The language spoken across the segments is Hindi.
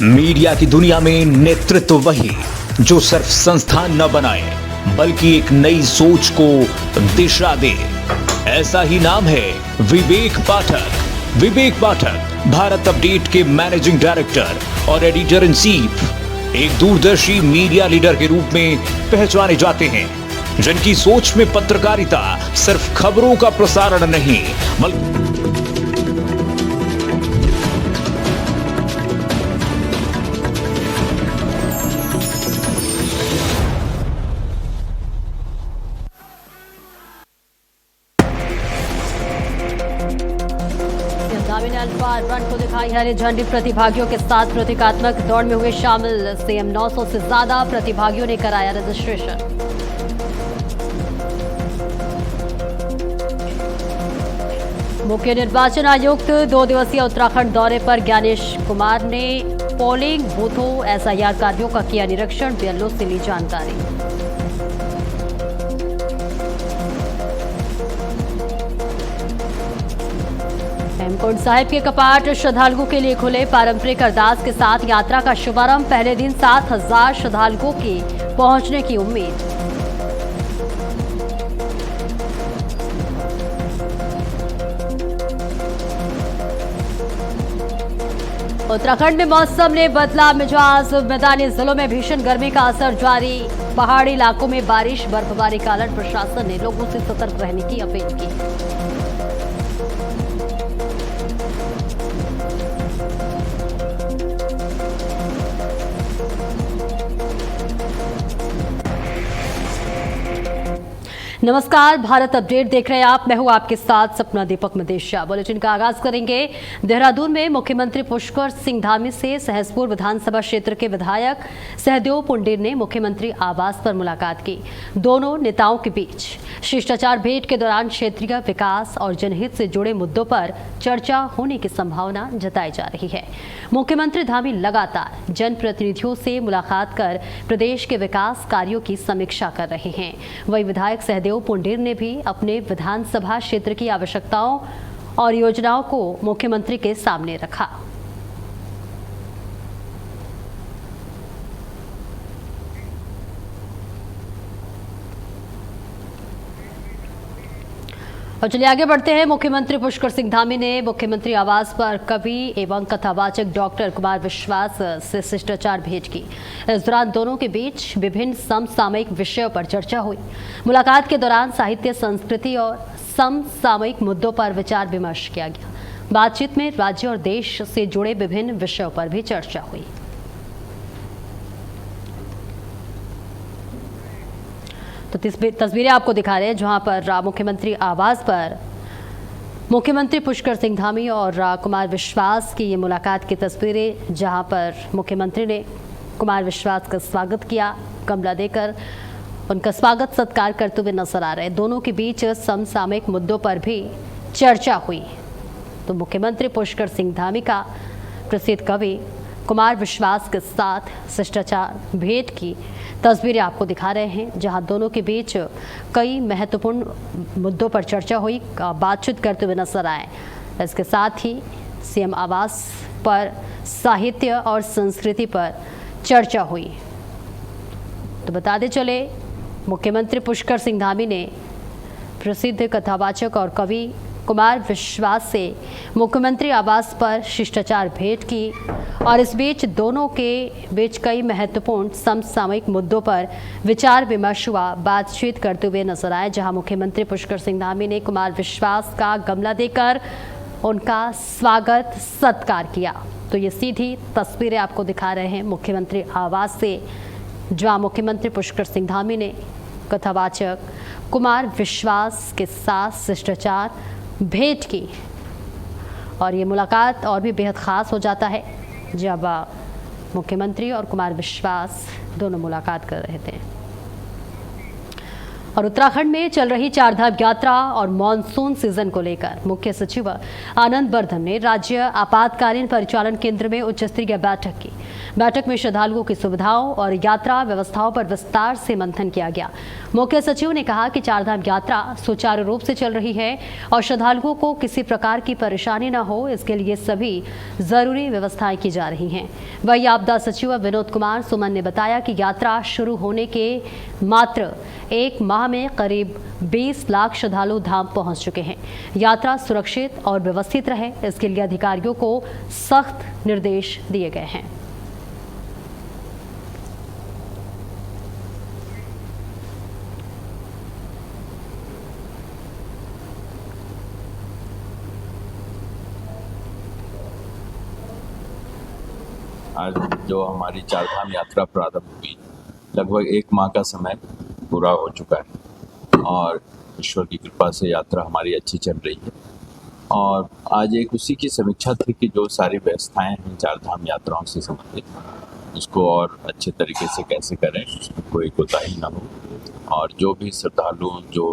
मीडिया की दुनिया में नेतृत्व वही जो सिर्फ संस्थान न बनाए बल्कि एक नई सोच को दिशा दे। ऐसा ही नाम है विवेक पाठक। विवेक पाठक भारत अपडेट के मैनेजिंग डायरेक्टर और एडिटर इन चीफ एक दूरदर्शी मीडिया लीडर के रूप में पहचाने जाते हैं, जिनकी सोच में पत्रकारिता सिर्फ खबरों का प्रसारण नहीं बल्कि रन को दिखाई हरी झंडी। प्रतिभागियों के साथ प्रतीकात्मक दौड़ में हुए शामिल सीएम। 900 से ज्यादा प्रतिभागियों ने कराया रजिस्ट्रेशन। मुख्य निर्वाचन आयुक्त 2 दिवसीय उत्तराखंड दौरे पर ज्ञानेश कुमार ने पोलिंग बूथों एसआईआर कार्यों का किया निरीक्षण। बीएलओ से ली जानकारी। हेमकुंड साहिब के कपाट श्रद्धालुओं के लिए खुले। पारंपरिक अरदास के साथ यात्रा का शुभारंभ। पहले दिन 7,000 श्रद्धालुओं की पहुंचने की उम्मीद। उत्तराखंड में मौसम ने बदला मिजाज। मैदानी जिलों में भीषण गर्मी का असर जारी। पहाड़ी इलाकों में बारिश बर्फबारी का अलर्ट। प्रशासन ने लोगों से सतर्क रहने की अपील की। नमस्कार, भारत अपडेट देख रहे हैं आप। मैं हूं आपके साथ सपना दीपक मदेशिया। बुलेटिन का आगाज करेंगे देहरादून में मुख्यमंत्री पुष्कर सिंह धामी से सहसपुर विधानसभा क्षेत्र के विधायक सहदेव पुंडेर ने मुख्यमंत्री आवास पर मुलाकात की। दोनों नेताओं के बीच शिष्टाचार भेंट के दौरान क्षेत्रीय विकास और जनहित से जुड़े मुद्दों पर चर्चा होने की संभावना जताई जा रही है। मुख्यमंत्री धामी लगातार जनप्रतिनिधियों से मुलाकात कर प्रदेश के विकास कार्यों की समीक्षा कर रहे हैं। वहीं विधायक सहदेव पुंडेर ने भी अपने विधानसभा क्षेत्र की आवश्यकताओं और योजनाओं को मुख्यमंत्री के सामने रखा। और चलिए आगे बढ़ते हैं। मुख्यमंत्री पुष्कर सिंह धामी ने मुख्यमंत्री आवास पर कवि एवं कथावाचक डॉक्टर कुमार विश्वास से शिष्टाचार भेंट की। इस दौरान दोनों के बीच विभिन्न समसामयिक विषयों पर चर्चा हुई। मुलाकात के दौरान साहित्य, संस्कृति और समसामयिक मुद्दों पर विचार विमर्श किया गया। बातचीत में राज्य और देश से जुड़े विभिन्न विषयों पर भी चर्चा हुई। तो तस्वीरें आपको दिखा रहे हैं जहां पर मुख्यमंत्री आवास पर मुख्यमंत्री पुष्कर सिंह धामी और कुमार विश्वास की ये मुलाकात की तस्वीरें, जहां पर मुख्यमंत्री ने कुमार विश्वास का स्वागत किया। गमला देकर उनका स्वागत सत्कार करते हुए नजर आ रहे हैं। दोनों के बीच समसामयिक मुद्दों पर भी चर्चा हुई। तो मुख्यमंत्री पुष्कर सिंह धामी का प्रसिद्ध कवि कुमार विश्वास के साथ शिष्टाचार भेंट की तस्वीरें आपको दिखा रहे हैं, जहां दोनों के बीच कई महत्वपूर्ण मुद्दों पर चर्चा हुई, बातचीत करते हुए नजर आए। इसके साथ ही सीएम आवास पर साहित्य और संस्कृति पर चर्चा हुई। तो बताते चले, मुख्यमंत्री पुष्कर सिंह धामी ने प्रसिद्ध कथावाचक और कवि कुमार विश्वास से मुख्यमंत्री आवास पर शिष्टाचार भेंट की और इस बीच दोनों के बीच कई महत्वपूर्ण समसामयिक मुद्दों पर विचार विमर्श हुआ। बातचीत करते हुए नजर आए, जहां मुख्यमंत्री पुष्कर सिंह धामी ने कुमार विश्वास का गमला देकर उनका स्वागत सत्कार किया। तो ये सीधी तस्वीरें आपको दिखा रहे हैं मुख्यमंत्री आवास से, जहां मुख्यमंत्री पुष्कर सिंह धामी ने कथावाचक कुमार विश्वास के साथ शिष्टाचार भेंट की। और ये मुलाकात और भी बेहद खास हो जाता है जब मुख्यमंत्री और कुमार विश्वास दोनों मुलाकात कर रहे थे। और उत्तराखंड में चल रही चारधाम यात्रा और मॉनसून सीजन को लेकर मुख्य सचिव आनंद वर्धन ने राज्य आपातकालीन परिचालन केंद्र में उच्च स्तरीय बैठक की। बैठक में श्रद्धालुओं की सुविधाओं और यात्रा व्यवस्थाओं पर विस्तार से मंथन किया गया। मुख्य सचिव ने कहा कि चारधाम यात्रा सुचारू रूप से चल रही है और श्रद्धालुओं को किसी प्रकार की परेशानी न हो, इसके लिए सभी जरूरी व्यवस्थाएं की जा रही हैं। वहीं आपदा सचिव विनोद कुमार सुमन ने बताया कि यात्रा शुरू होने के मात्र 1 माह में करीब 20 लाख श्रद्धालु धाम पहुंच चुके हैं। यात्रा सुरक्षित और व्यवस्थित रहे, इसके लिए अधिकारियों को सख्त निर्देश दिए गए हैं। आज जो हमारी चारधाम यात्रा प्रारंभ हुई, लगभग 1 माह का समय पूरा हो चुका है और ईश्वर की कृपा से यात्रा हमारी अच्छी चल रही है। और आज एक उसी की समीक्षा थी कि जो सारी व्यवस्थाएं हैं चारधाम यात्राओं से संबंधित, उसको और अच्छे तरीके से कैसे करें, उसमें कोई कोताही ना हो और जो भी श्रद्धालु जो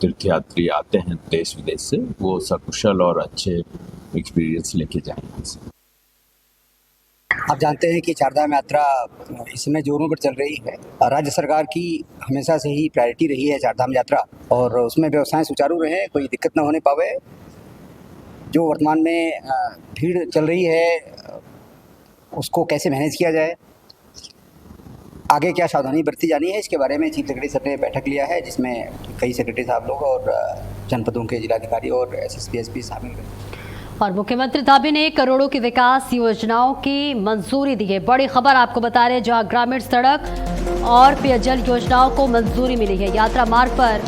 तीर्थयात्री आते हैं देश विदेश से, वो सकुशल और अच्छे एक्सपीरियंस लेके जाएं। आप जानते हैं कि चारधाम यात्रा इस समय जोरों पर चल रही है। राज्य सरकार की हमेशा से ही प्रायोरिटी रही है चारधाम यात्रा और उसमें व्यवस्थाएं सुचारू रहे, कोई दिक्कत ना होने पावे। जो वर्तमान में भीड़ चल रही है उसको कैसे मैनेज किया जाए, आगे क्या सावधानी बरती जानी है, इसके बारे में चीफ सेक्रेटरी सर ने बैठक लिया है, जिसमें कई सेक्रेटरी साहब लोग और जनपदों के जिलाधिकारी और एसएसपी एसपी शामिल हुए। और मुख्यमंत्री धामी ने करोड़ों की विकास योजनाओं की मंजूरी दी है। बड़ी खबर आपको बता रहे हैं, जहां ग्रामीण सड़क और पेयजल योजनाओं को मंजूरी मिली है। यात्रा मार्ग पर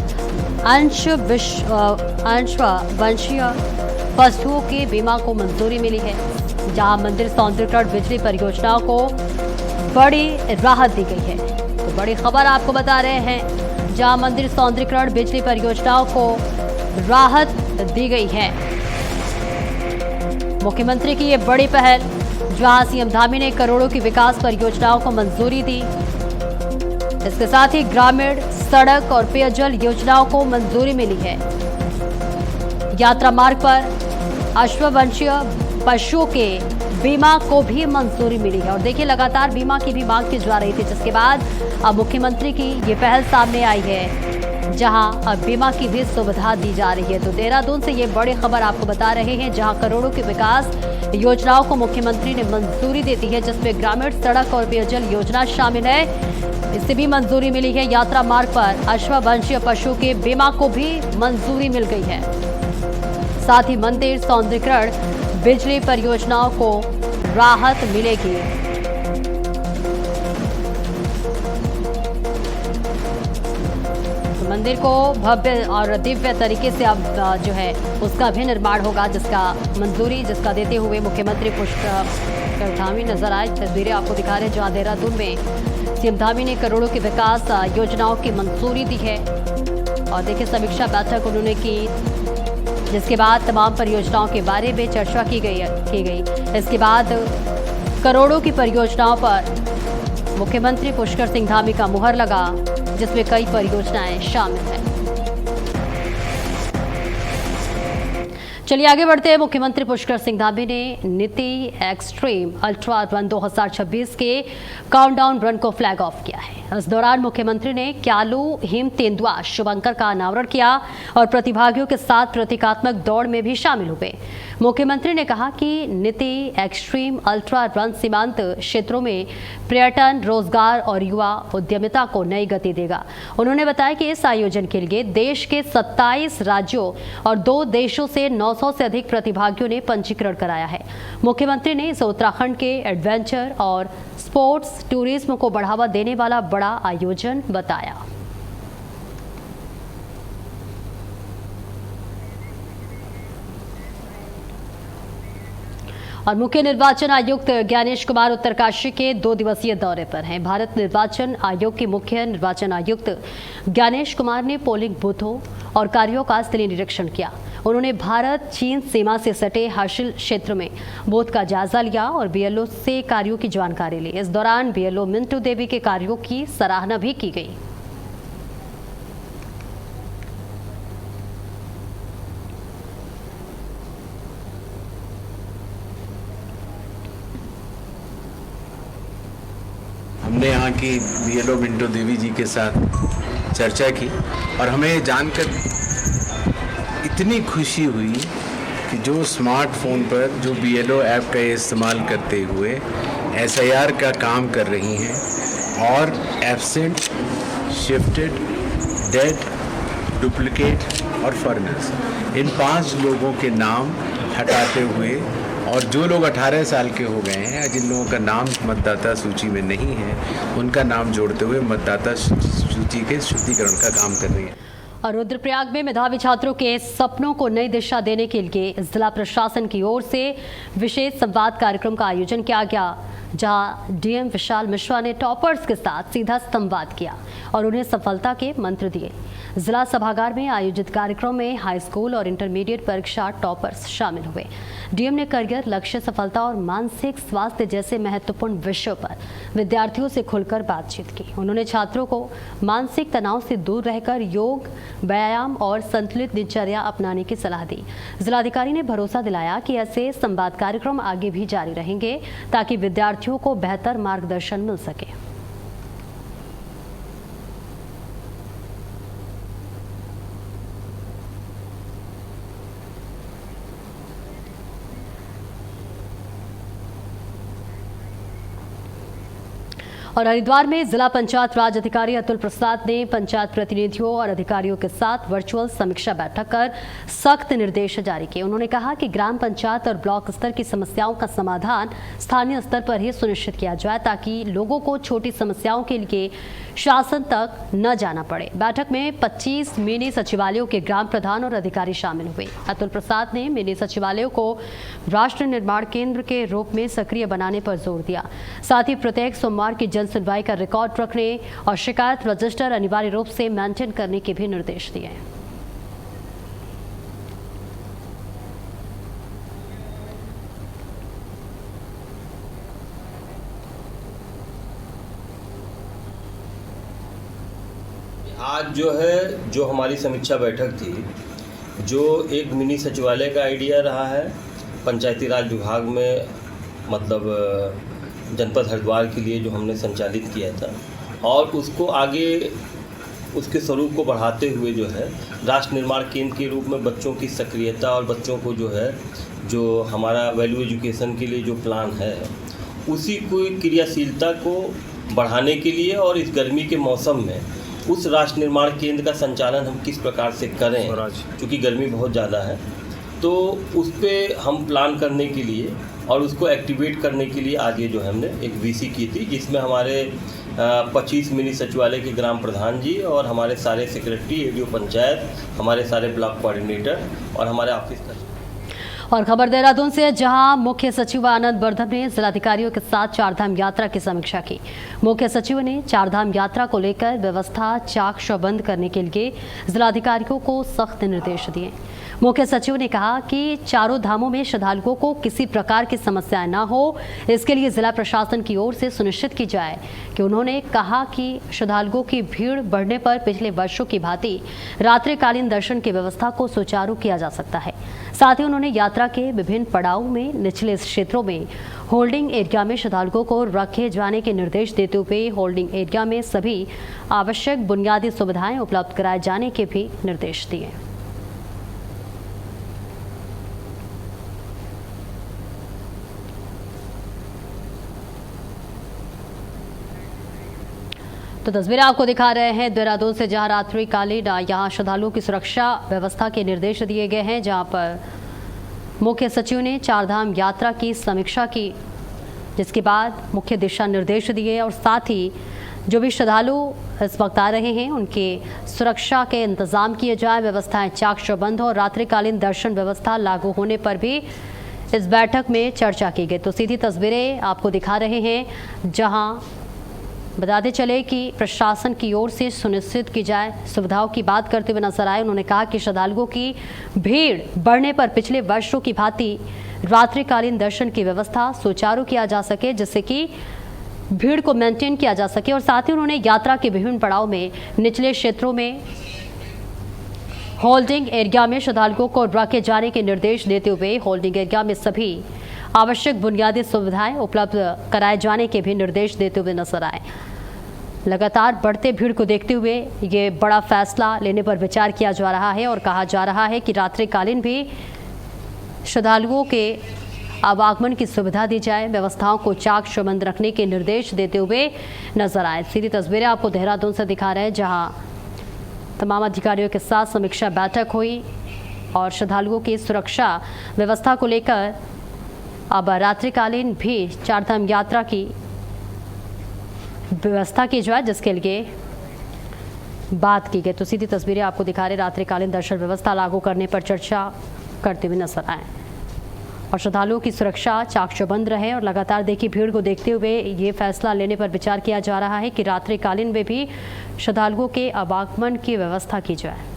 वंशीय पशुओं के बीमा को मंजूरी मिली है। जहां मंदिर सौंदर्यीकरण बिजली परियोजनाओं को बड़ी राहत दी गई है। तो बड़ी खबर आपको बता रहे हैं, जहां मंदिर सौंदर्यीकरण बिजली परियोजनाओं को राहत दी गई है। मुख्यमंत्री की ये बड़ी पहल, जहां सीएम धामी ने करोड़ों की विकास परियोजनाओं को मंजूरी दी। इसके साथ ही ग्रामीण सड़क और पेयजल योजनाओं को मंजूरी मिली है। यात्रा मार्ग पर अश्ववंशीय पशुओं के बीमा को भी मंजूरी मिली है। और देखिए, लगातार बीमा की भी मांग की जा रही थी, जिसके बाद अब मुख्यमंत्री की ये पहल सामने आई है, जहां अब बीमा की भी सुविधा दी जा रही है। तो देहरादून से ये बड़ी खबर आपको बता रहे हैं, जहां करोड़ों की विकास योजनाओं को मुख्यमंत्री ने मंजूरी दे दी है, जिसमें ग्रामीण सड़क और पेयजल योजना शामिल है। इससे भी मंजूरी मिली है। यात्रा मार्ग पर अश्ववंशीय पशु के बीमा को भी मंजूरी मिल गई है। साथ ही मंदिर सौंदर्यीकरण बिजली परियोजनाओं को राहत मिलेगी। मंदिर को भव्य और दिव्य तरीके से अब जो है उसका भी निर्माण होगा, जिसका देते हुए मुख्यमंत्री पुष्कर धामी नजर आए। तस्वीरें आपको दिखा रहे हैं, जहां देहरादून में सीएम धामी ने करोड़ों की विकास योजनाओं की मंजूरी दी है। और देखिए, समीक्षा बैठक उन्होंने की, जिसके बाद तमाम परियोजनाओं के बारे में चर्चा की गई। इसके बाद करोड़ों की परियोजनाओं पर मुख्यमंत्री पुष्कर सिंह धामी का मुहर लगा, जिसमें कई परियोजनाएं शामिल हैं। चलिए आगे बढ़ते हैं। मुख्यमंत्री पुष्कर सिंह धामी ने नीति एक्सट्रीम अल्ट्रा रन 2026 के काउंटडाउन रन को फ्लैग ऑफ किया है। इस दौरान मुख्यमंत्री ने क्यालू हिम तेंदुआ शुभंकर का अनावरण किया और प्रतिभागियों के साथ प्रतीकात्मक दौड़ में भी शामिल हुए। मुख्यमंत्री ने कहा कि नीति एक्सट्रीम अल्ट्रा रन सीमांत क्षेत्रों में पर्यटन, रोजगार और युवा उद्यमिता को नई गति देगा। उन्होंने बताया कि इस आयोजन के लिए देश के 27 राज्यों और 2 देशों से 900 से अधिक प्रतिभागियों ने पंजीकरण कराया है। मुख्यमंत्री ने इसे उत्तराखंड के एडवेंचर और स्पोर्ट्स टूरिज्म को बढ़ावा देने वाला बड़ा आयोजन बताया। और मुख्य निर्वाचन आयुक्त ज्ञानेश कुमार उत्तरकाशी के 2 दिवसीय दौरे पर हैं। भारत निर्वाचन आयोग के मुख्य निर्वाचन आयुक्त ज्ञानेश कुमार ने पोलिंग बूथों और कार्यों का स्थलीय निरीक्षण किया। उन्होंने भारत चीन सीमा से सटे हासिल क्षेत्र में बूथ का जायजा लिया और बीएलओ से कार्यों की जानकारी ली। इस दौरान बीएलओ मिंटू देवी के कार्यों की सराहना भी की गई। हमने यहाँ की बीएलओ मिंटो देवी जी के साथ चर्चा की और हमें जानकर इतनी खुशी हुई कि जो स्मार्टफोन पर जो बीएलओ ऐप का इस्तेमाल करते हुए एसआईआर का काम कर रही हैं और एब्सेंट, शिफ्टेड, डेड, डुप्लीकेट और फॉरेनर्स, इन 5 लोगों के नाम हटाते हुए और जो लोग 18 साल के हो गए हैं, जिन लोगों का नाम मतदाता सूची में नहीं है, उनका नाम जोड़ते हुए मतदाता सूची के शुद्धिकरण का काम कर रही है। और रुद्रप्रयाग में मेधावी छात्रों के सपनों को नई दिशा देने के लिए जिला प्रशासन की ओर से विशेष संवाद कार्यक्रम का आयोजन किया गया, जहां डीएम विशाल मिश्रा ने टॉपर्स के साथ सीधा संवाद किया और उन्हें सफलता के मंत्र दिए। जिला सभागार में आयोजित कार्यक्रम में हाई स्कूल और इंटरमीडिएट परीक्षा टॉपर्स शामिल हुए। डीएम ने करियर, लक्ष्य, सफलता और मानसिक स्वास्थ्य जैसे महत्वपूर्ण विषयों पर विद्यार्थियों से खुलकर बातचीत की। उन्होंने छात्रों को मानसिक तनाव से दूर रहकर योग, व्यायाम और संतुलित दिनचर्या अपनाने की सलाह दी। जिलाधिकारी ने भरोसा दिलाया कि ऐसे संवाद कार्यक्रम आगे भी जारी रहेंगे ताकि विद्यार्थियों को बेहतर मार्गदर्शन मिल सके। और हरिद्वार में जिला पंचायत राज अधिकारी अतुल प्रसाद ने पंचायत प्रतिनिधियों और अधिकारियों के साथ वर्चुअल समीक्षा बैठक कर सख्त निर्देश जारी किए। उन्होंने कहा कि ग्राम पंचायत और ब्लॉक स्तर की समस्याओं का समाधान स्थानीय स्तर पर ही सुनिश्चित किया जाए ताकि लोगों को छोटी समस्याओं के लिए शासन तक न जाना पड़े। बैठक में 25 मिनी सचिवालयों के ग्राम प्रधान और अधिकारी शामिल हुए। अतुल प्रसाद ने मिनी सचिवालयों को राष्ट्र निर्माण केंद्र के रूप में सक्रिय बनाने पर जोर दिया। साथ ही प्रत्येक सोमवार की जन सुनवाई का रिकॉर्ड रखने और शिकायत रजिस्टर अनिवार्य रूप से मेंटेन करने के भी निर्देश दिए। आज जो हमारी समीक्षा बैठक थी, जो एक मिनी सचिवालय का आइडिया रहा है पंचायती राज विभाग में, मतलब जनपद हरिद्वार के लिए जो हमने संचालित किया था, और उसको आगे उसके स्वरूप को बढ़ाते हुए जो है राष्ट्र निर्माण केंद्र के रूप में बच्चों की सक्रियता और बच्चों को जो हमारा वैल्यू एजुकेशन के लिए जो प्लान है, उसी को क्रियाशीलता को बढ़ाने के लिए और इस गर्मी के मौसम में उस राष्ट्र निर्माण केंद्र का संचालन हम किस प्रकार से करें, क्योंकि गर्मी बहुत ज़्यादा है, तो उस पर हम प्लान करने के लिए और उसको एक्टिवेट करने के लिए आज ये जो हमने एक वीसी की थी, जिसमें हमारे 25 मिनी सचिवालय के ग्राम प्रधान जी और हमारे सारे सेक्रेटरी, एडीओ पंचायत, हमारे सारे ब्लॉक कोऑर्डिनेटर और हमारे ऑफिस का। और खबर देहरादून से, जहां मुख्य सचिव आनंद वर्धन ने जिलाधिकारियों के साथ चारधाम यात्रा की समीक्षा की। मुख्य सचिव ने चारधाम यात्रा को लेकर व्यवस्था चाक चौबंद करने के लिए जिलाधिकारियों को सख्त निर्देश दिए। मुख्य सचिव ने कहा कि चारों धामों में श्रद्धालुओं को किसी प्रकार की समस्या न हो, इसके लिए जिला प्रशासन की ओर से सुनिश्चित की जाए। कि उन्होंने कहा कि श्रद्धालुओं की भीड़ बढ़ने पर पिछले वर्षों की भांति रात्रिकालीन दर्शन की व्यवस्था को सुचारू किया जा सकता है। साथ ही उन्होंने यात्रा के विभिन्न पड़ाव में निचले क्षेत्रों में होल्डिंग एरिया में श्रद्धालुओं को रखे जाने के निर्देश देते हुए होल्डिंग एरिया में सभी आवश्यक बुनियादी सुविधाएं उपलब्ध कराए जाने के भी निर्देश दिए। तो तस्वीरें आपको दिखा रहे हैं देहरादून से, जहां रात्रिकालीन यहां श्रद्धालुओं की सुरक्षा व्यवस्था के निर्देश दिए गए हैं, जहां पर मुख्य सचिव ने चारधाम यात्रा की समीक्षा की, जिसके बाद मुख्य दिशा निर्देश दिए और साथ ही जो भी श्रद्धालु इस वक्त आ रहे हैं उनके सुरक्षा के इंतजाम किए जाए, व्यवस्थाएं चाक चौबंद हो। रात्रिकालीन दर्शन व्यवस्था लागू होने पर भी इस बैठक में चर्चा की गई। तो सीधी तस्वीरें आपको दिखा रहे हैं, जहां बताते चले कि प्रशासन की ओर से सुनिश्चित की जाए सुविधाओं की बात करते हुए नजर आए। उन्होंने कहा कि श्रद्धालुओं की भीड़ बढ़ने पर पिछले वर्षों की भांति रात्रिकालीन दर्शन की व्यवस्था सुचारू किया जा सके, जिससे कि भीड़ को मेंटेन किया जा सके। और साथ ही उन्होंने यात्रा के विभिन्न पड़ाव में निचले क्षेत्रों में होल्डिंग एरिया में श्रद्धालुओं को रखे जाने के निर्देश देते हुए होल्डिंग एरिया में सभी आवश्यक बुनियादी सुविधाएं उपलब्ध कराए जाने के भी निर्देश देते हुए नजर आए। लगातार बढ़ते भीड़ को देखते हुए ये बड़ा फैसला लेने पर विचार किया जा रहा है और कहा जा रहा है कि रात्रिकालीन भी श्रद्धालुओं के आवागमन की सुविधा दी जाए, व्यवस्थाओं को चाक चौबंद रखने के निर्देश देते हुए नजर आए। सीधी तस्वीरें आपको देहरादून से दिखा रहे हैं, जहां तमाम अधिकारियों के साथ समीक्षा बैठक हुई और श्रद्धालुओं की सुरक्षा व्यवस्था को लेकर अब रात्रिकालीन भी चारधाम यात्रा की व्यवस्था की जाए, जिसके लिए बात की गई। तो सीधी तस्वीरें आपको दिखा रहे रात्रिकालीन दर्शन व्यवस्था लागू करने पर चर्चा करते हुए नजर आए और श्रद्धालुओं की सुरक्षा चाक चौबंद रहे। और लगातार देखिए भीड़ को देखते हुए ये फैसला लेने पर विचार किया जा रहा है कि रात्रिकालीन में भी श्रद्धालुओं के आवागमन की व्यवस्था की जाए।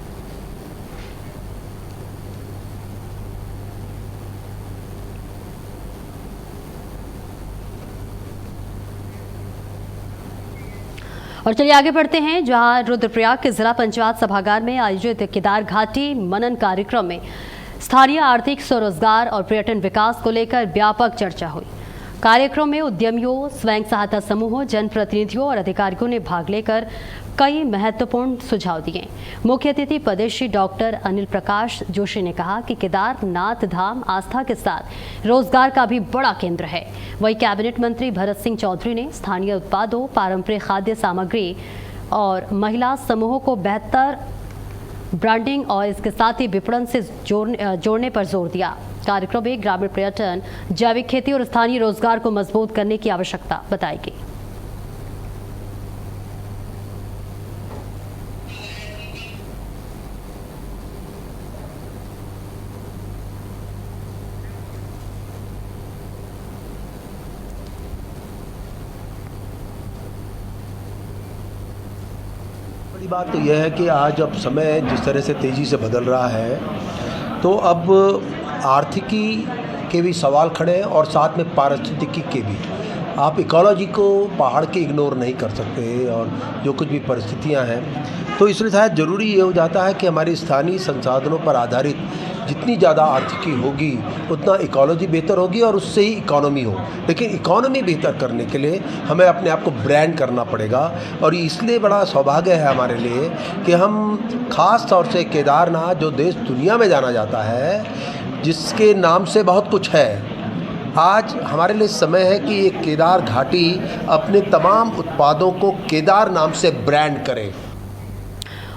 और चलिए आगे बढ़ते हैं, जहां रुद्रप्रयाग के जिला पंचायत सभागार में आयोजित केदार घाटी मनन कार्यक्रम में स्थानीय आर्थिक स्वरोजगार और पर्यटन विकास को लेकर व्यापक चर्चा हुई। कार्यक्रम में उद्यमियों, स्वयं सहायता समूहों, जनप्रतिनिधियों और अधिकारियों ने भाग लेकर कई महत्वपूर्ण सुझाव दिए। मुख्य अतिथि पद्मश्री डॉक्टर अनिल प्रकाश जोशी ने कहा कि केदारनाथ धाम आस्था के साथ रोजगार का भी बड़ा केंद्र है। वहीं कैबिनेट मंत्री भरत सिंह चौधरी ने स्थानीय उत्पादों, पारंपरिक खाद्य सामग्री और महिला समूहों को बेहतर ब्रांडिंग और इसके साथ ही विपणन से जोड़ने पर जोर दिया। कार्यक्रम में ग्रामीण पर्यटन, जैविक खेती और स्थानीय रोजगार को मजबूत करने की आवश्यकता बताई गई। बड़ी बात तो यह है कि आज अब समय जिस तरह से तेज़ी से बदल रहा है, तो अब आर्थिकी के भी सवाल खड़े हैं और साथ में पारिस्थितिकी के भी। आप इकोलॉजी को पहाड़ के इग्नोर नहीं कर सकते और जो कुछ भी परिस्थितियां हैं, तो इसलिए शायद ज़रूरी ये हो जाता है कि हमारी स्थानीय संसाधनों पर आधारित जितनी ज़्यादा आर्थिकी होगी उतना इकोलॉजी बेहतर होगी और उससे ही इकोनॉमी हो। लेकिन इकोनॉमी बेहतर करने के लिए हमें अपने आप को ब्रांड करना पड़ेगा और इसलिए बड़ा सौभाग्य है हमारे लिए कि हम ख़ास तौर से केदारनाथ, जो देश दुनिया में जाना जाता है, जिसके नाम से बहुत कुछ है, आज हमारे लिए समय है कि ये केदार घाटी अपने तमाम उत्पादों को केदार नाम से ब्रांड करे।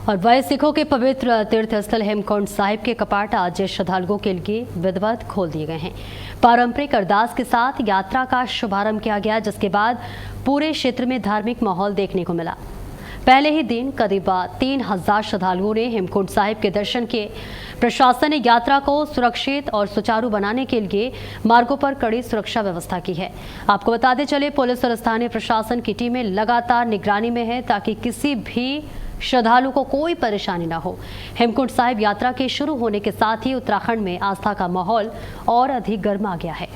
और वह सिखों के पवित्र तीर्थ स्थल हेमकुंड साहिब के कपाट आज श्रद्धालुओं के लिए विधिवत खोल दिए गए हैं। पारंपरिक अरदास के साथ यात्रा का शुभारंभ किया गया, जिसके बाद पूरे क्षेत्र में धार्मिक माहौल देखने को मिला। पहले ही दिन करीब 3000 श्रद्धालुओं ने हेमकुंड साहिब के दर्शन किए। प्रशासन ने यात्रा को सुरक्षित और सुचारू बनाने के लिए मार्गों पर कड़ी सुरक्षा व्यवस्था की है। आपको बताते चले, पुलिस और स्थानीय प्रशासन की टीमें लगातार निगरानी में है ताकि किसी भी श्रद्धालु को कोई परेशानी न हो। हेमकुंड साहिब यात्रा के शुरू होने के साथ ही उत्तराखंड में आस्था का माहौल और अधिक गर्मा गया है।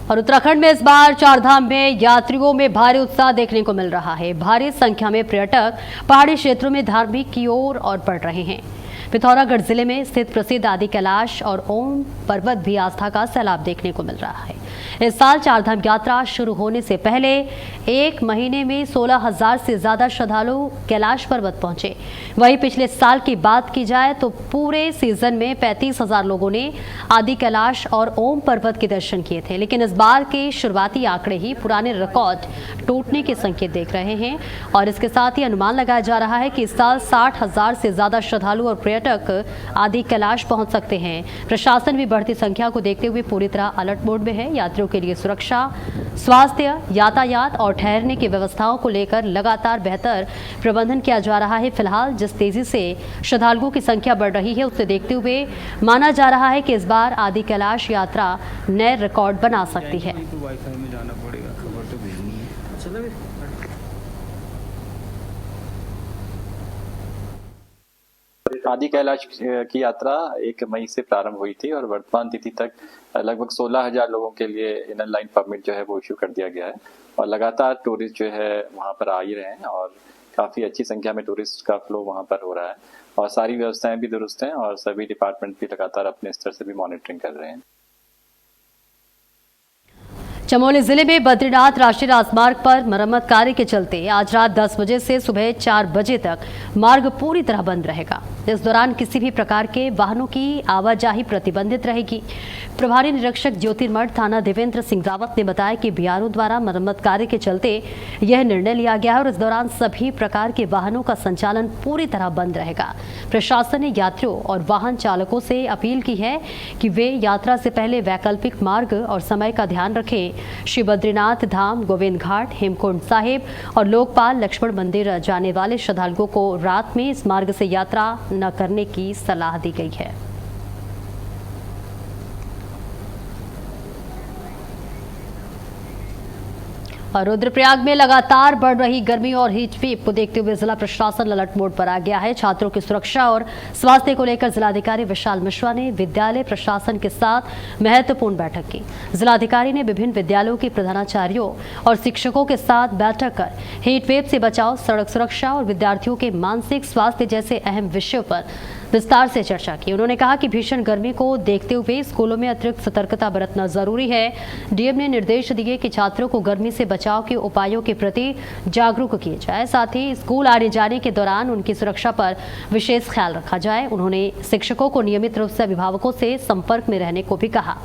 और उत्तराखंड में इस बार चारधाम में यात्रियों में भारी उत्साह देखने को मिल रहा है। भारी संख्या में पर्यटक पहाड़ी क्षेत्रों में धार्मिक की ओर और बढ़ रहे हैं। पिथौरागढ़ जिले में स्थित प्रसिद्ध आदि कैलाश और ओम पर्वत भी आस्था का सैलाब देखने को मिल रहा है। इस साल चारधाम यात्रा शुरू होने से पहले एक महीने में 16,000 से ज्यादा श्रद्धालु कैलाश पर्वत पहुंचे। वहीं पिछले साल की बात की जाए तो पूरे सीजन में 35,000 लोगों ने आदि कैलाश और ओम पर्वत के दर्शन किए थे। लेकिन इस बार के शुरुआती आंकड़े ही पुराने रिकॉर्ड टूटने के संकेत देख रहे हैं और इसके साथ ही अनुमान लगाया जा रहा है कि इस साल 60,000 से ज्यादा श्रद्धालु और पर्यटक आदि कैलाश पहुंच सकते हैं। प्रशासन भी बढ़ती संख्या को देखते हुए पूरी तरह अलर्ट मोड में है। यात्रियों के लिए सुरक्षा, स्वास्थ्य, यातायात और ठहरने की व्यवस्थाओं को लेकर लगातार बेहतर प्रबंधन किया जा रहा है। फिलहाल जिस तेजी से श्रद्धालुओं की संख्या बढ़ रही है, उसे देखते हुए माना जा रहा है कि इस बार आदि कैलाश यात्रा नए रिकॉर्ड बना सकती है। आदि कैलाश की यात्रा 1 मई से प्रारंभ हुई थी और वर्तमान तिथि तक लगभग 16,000 लोगों के लिए इनर लाइन परमिट जो है वो इश्यू कर दिया गया है और लगातार टूरिस्ट जो है वहाँ पर आ ही रहे हैं और काफ़ी अच्छी संख्या में टूरिस्ट का फ्लो वहाँ पर हो रहा है और सारी व्यवस्थाएं भी दुरुस्त हैं और सभी डिपार्टमेंट भी लगातार अपने स्तर से भी मॉनिटरिंग कर रहे हैं। चमोली जिले में बद्रीनाथ राष्ट्रीय राजमार्ग पर मरम्मत कार्य के चलते आज रात 10 बजे से सुबह 4 बजे तक मार्ग पूरी तरह बंद रहेगा। इस दौरान किसी भी प्रकार के वाहनों की आवाजाही प्रतिबंधित रहेगी। प्रभारी निरीक्षक ज्योतिर्मठ थाना देवेंद्र सिंह रावत ने बताया कि बीआरओ द्वारा मरम्मत कार्य के चलते यह निर्णय लिया गया है और इस दौरान सभी प्रकार के वाहनों का संचालन पूरी तरह बंद रहेगा। प्रशासन ने यात्रियों और वाहन चालकों से अपील की है कि वे यात्रा से पहले वैकल्पिक मार्ग और समय का ध्यान रखें। श्री बद्रीनाथ धाम, गोविंद घाट, हेमकुंड साहिब और लोकपाल लक्ष्मण मंदिर जाने वाले श्रद्धालुओं को रात में इस मार्ग से यात्रा न करने की सलाह दी गई है। और रुद्रप्रयाग में लगातार बढ़ रही गर्मी और हीट वेव को देखते हुए जिला प्रशासन अलर्ट मोड पर आ गया है। छात्रों की सुरक्षा और स्वास्थ्य को लेकर जिलाधिकारी विशाल मिश्रा ने विद्यालय प्रशासन के साथ महत्वपूर्ण बैठक की। जिलाधिकारी ने विभिन्न विद्यालयों के प्रधानाचार्यों और शिक्षकों के साथ बैठक कर हीट वेव से बचाव, सड़क सुरक्षा और विद्यार्थियों के मानसिक स्वास्थ्य जैसे अहम विषयों पर विस्तार से चर्चा की। उन्होंने कहा कि भीषण गर्मी को देखते हुए स्कूलों में अतिरिक्त सतर्कता बरतना जरूरी है। डीएम ने निर्देश दिए कि छात्रों को गर्मी से बचाव के उपायों के प्रति जागरूक किए जाए, साथ ही स्कूल आने जाने के दौरान उनकी सुरक्षा पर विशेष ख्याल रखा जाए। उन्होंने शिक्षकों को नियमित रूप से अभिभावकों से संपर्क में रहने को भी कहा।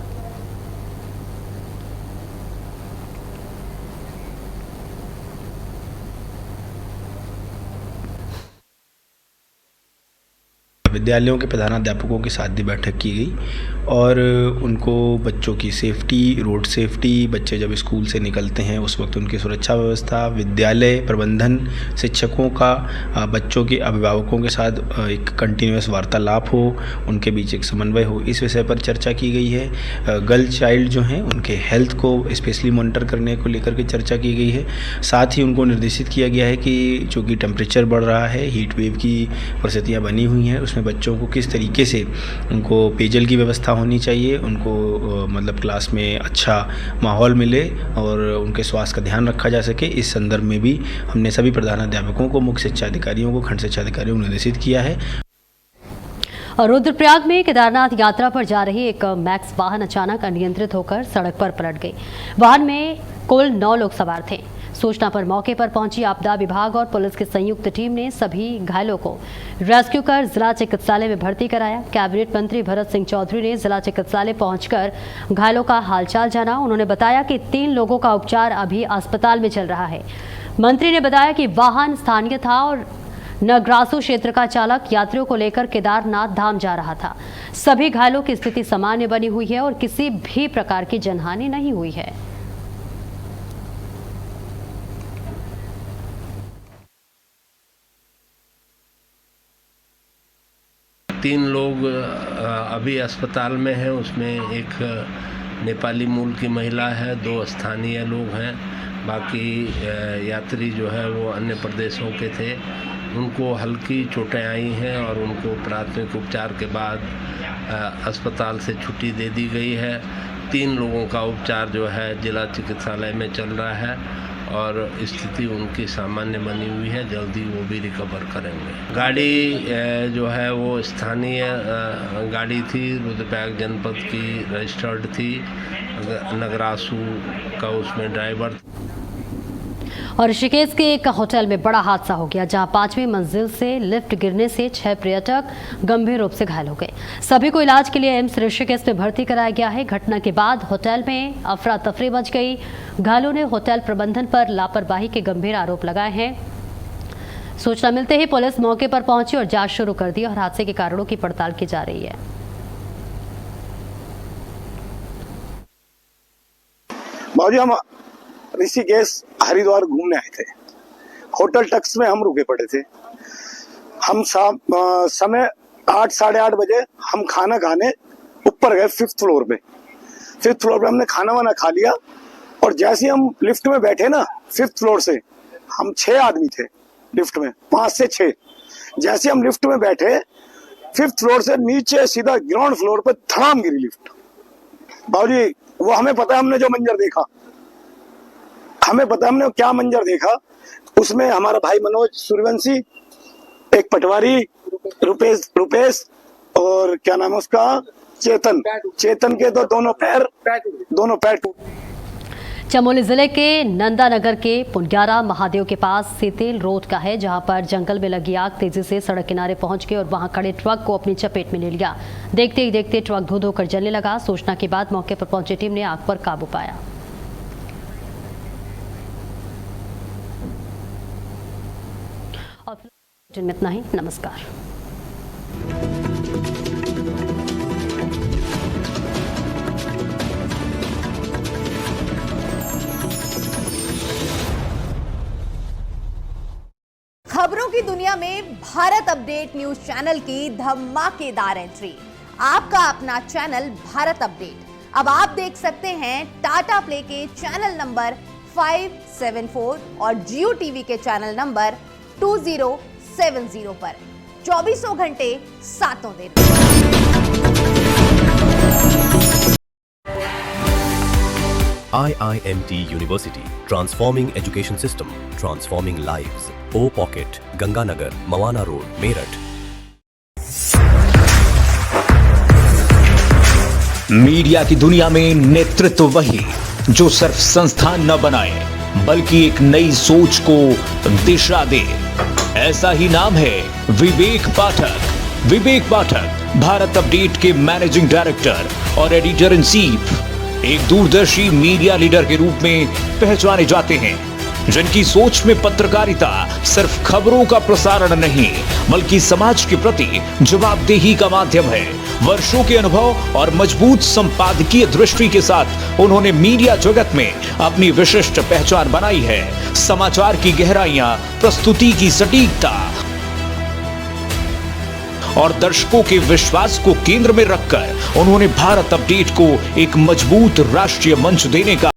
विद्यालयों के प्रधानाध्यापकों के साथ भी बैठक की गई और उनको बच्चों की सेफ्टी, रोड सेफ्टी, बच्चे जब स्कूल से निकलते हैं उस वक्त उनकी सुरक्षा व्यवस्था, विद्यालय प्रबंधन, शिक्षकों का बच्चों के अभिभावकों के साथ एक कंटिन्यूअस वार्तालाप हो, उनके बीच एक समन्वय हो, इस विषय पर चर्चा की गई है। गर्ल चाइल्ड जो हैं उनके हेल्थ को स्पेशली मॉनिटर करने को लेकर के चर्चा की गई है। साथ ही उनको निर्देशित किया गया है कि चूँकि टेम्परेचर बढ़ रहा है, हीट वेव की परिस्थितियाँ बनी हुई हैं, उसमें बच्चों को किस तरीके से उनको पेयजल की व्यवस्था होनी चाहिए, उनको मतलब क्लास में अच्छा माहौल मिले और उनके स्वास्थ्य का ध्यान रखा जा सके। इस संदर्भ में भी हमने सभी प्रधानाध्यापकों को, मुख्य शिक्षा अधिकारियों को, खंड शिक्षा अधिकारियों को निर्देशित किया है। और रुद्रप्रयाग में केदारनाथ यात्रा पर जा रही एक मैक्स वाहन अचानक अनियंत्रित होकर सड़क पर पलट गई। वाहन में कुल 9 लोग सवार थे। सूचना पर मौके पर पहुंची आपदा विभाग और पुलिस की संयुक्त टीम ने सभी घायलों को रेस्क्यू कर जिला चिकित्सालय में भर्ती कराया। कैबिनेट मंत्री भरत सिंह चौधरी ने जिला चिकित्सालय पहुंचकर घायलों का हालचाल जाना। उन्होंने बताया कि 3 लोगों का उपचार अभी अस्पताल में चल रहा है। मंत्री ने बताया कि वाहन स्थानीय था और नगरासू क्षेत्र का चालक यात्रियों को लेकर केदारनाथ धाम जा रहा था। सभी घायलों की स्थिति सामान्य बनी हुई है और किसी भी प्रकार की जनहानि नहीं हुई है। तीन लोग अभी अस्पताल में हैं, उसमें एक नेपाली मूल की महिला है, 2 स्थानीय लोग हैं, बाकी यात्री जो है वो अन्य प्रदेशों के थे। उनको हल्की चोटें आई हैं और उनको प्राथमिक उपचार के बाद अस्पताल से छुट्टी दे दी गई है। 3 लोगों का उपचार जो है जिला चिकित्सालय में चल रहा है और स्थिति उनकी सामान्य बनी हुई है, जल्दी वो भी रिकवर करेंगे। गाड़ी जो है वो स्थानीय गाड़ी थी, रुद्रप्रयाग जनपद की रजिस्टर्ड थी, नगरासू का उसमें ड्राइवर। और ऋषिकेश के एक होटल में बड़ा हादसा हो गया, जहां 5वीं मंजिल से लिफ्ट गिरने से 6 पर्यटक गंभीर रूप से घायल हो गए। सभी को इलाज के लिए एम्स ऋषिकेश में भर्ती कराया गया है। घटना के बाद होटल में अफरा तफरी मच गई। घायलों ने होटल प्रबंधन पर लापरवाही के गंभीर आरोप लगाए हैं। सूचना मिलते ही पुलिस मौके पर पहुंची और जांच शुरू कर दी और हादसे के कारणों की पड़ताल की जा रही है। हम ऋषिकेश हरिद्वार घूमने आए थे। होटल टक्स में हम रुके पड़े थे। हम समय 8 साढ़े 8 बजे हम खाना खाने ऊपर गए 5th फ्लोर पे। 5th फ्लोर पे हमने खाना वाना खा लिया और जैसे ही हम लिफ्ट में बैठे ना 5th फ्लोर से, हम 6 आदमी थे लिफ्ट में, 5 से 6। जैसे हम लिफ्ट में बैठे 5th फ्लोर से नीचे सीधा ग्राउंड फ्लोर पे धड़ाम गिरी लिफ्ट। बाबूजी वो हमें पता है, हमने जो मंजर देखा, हमें पता, हमने क्या मंजर देखा उसमें, हमारा भाई मनोज सूर्यवंशी, एक पटवारी रुपेश और क्या नाम है उसका, चेतन के तो दोनों पैर। चमोली जिले के नंदानगर के पुनग्यारा महादेव के पास सीतेल रोड का है, जहां पर जंगल में लगी आग तेजी से सड़क किनारे पहुंच गई और वहां खड़े ट्रक को अपनी चपेट में ले लिया। देखते ही देखते ट्रक धो धो कर जलने लगा। सूचना के बाद मौके पर पहुंची टीम ने आग पर काबू पाया। और फिलहाल में इतना ही। नमस्कार। खबरों की दुनिया में भारत अपडेट न्यूज चैनल की धमाकेदार एंट्री। आपका अपना चैनल भारत अपडेट अब आप देख सकते हैं टाटा प्ले के चैनल नंबर 574 और जियो टीवी के चैनल नंबर 2070 पर 24 घंटे 7 दिन। IIMT University, transforming education system, transforming lives. O Pocket, Ganganagar, Mawana Road, Meerut. Media की दुनिया में नेतृत्व वही जो सिर्फ संस्थान न बनाए बल्कि एक नई सोच को दिशा दे। ऐसा ही नाम है विवेक पाठक। विवेक पाठक भारत अपडेट के मैनेजिंग डायरेक्टर और एडिटर इन चीफ एक दूरदर्शी मीडिया लीडर के रूप में पहचाने जाते हैं, जिनकी सोच में पत्रकारिता सिर्फ खबरों का प्रसारण नहीं बल्कि समाज के प्रति जवाबदेही का माध्यम है। वर्षों के अनुभव और मजबूत संपादकीय दृष्टि के साथ उन्होंने मीडिया जगत में अपनी विशिष्ट पहचान बनाई है। समाचार की गहराइयां, प्रस्तुति की सटीकता और दर्शकों के विश्वास को केंद्र में रखकर उन्होंने भारत अपडेट को एक मजबूत राष्ट्रीय मंच देने का